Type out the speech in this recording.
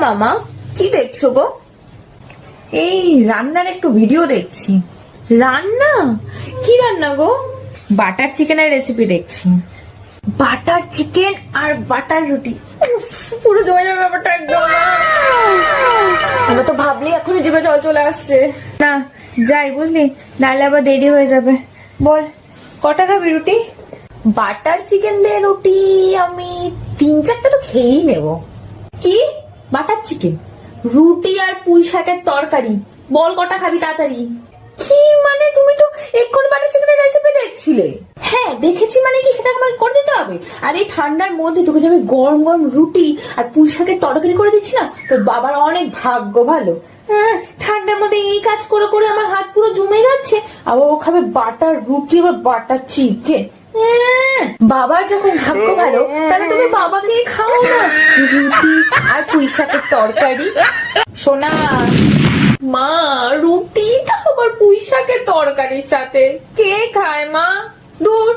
মামা, কি দেখছো গো? এই রান্নার একটু ভিডিও দেখছি। রান্না? কি রান্না গো? বাটার চিকেনের রেসিপি দেখছি। বাটার চিকেন আর বাটার রুটি, উফ, পুরো জমে যাবে ব্যাপারটা একদম। আমরা তো ভাবলেই এখনই জিভে জল চলে আসছে। না যাই, বুঝলি, নাহলে আবার দেরি হয়ে যাবে। বল, কটা খাবি রুটি? বাটার চিকেন দিয়ে রুটি আমি 3-4টা তো খেয়েই নেব। কি বাটার চিকেন, রুটি আর পুঁই শাকের তরকারি? বল কটা খাবি তাড়াতাড়ি। কি মানে, তুমি তো এক্ষুনি বাটার চিকেনের রেসিপি দেখছিলে? হ্যাঁ দেখেছি, মানে কি সেটা আমাকে করে দিতে হবে? আর এই ঠান্ডার মধ্যে তোকে যে আমি গরম গরম রুটি আর পুঁই শাকের তরকারি করে দিচ্ছি না, তোর বাবার অনেক ভাগ্য ভালো। ঠান্ডার মধ্যে এই কাজ করে করে আমার হাত পুরো জমে যাচ্ছে, আবার ও খাবে বাটার রুটি আবার বাটার চিকেন। বাবার যখন ভাগ্য ভালো, তাহলে তুমি বাবাকে খাও না রুটি আর পুঁই শাকের তরকারি। সোনা মা, রুটিটা আবার পুঁই শাকের তরকারির সাথে কে খায় মা? দূর।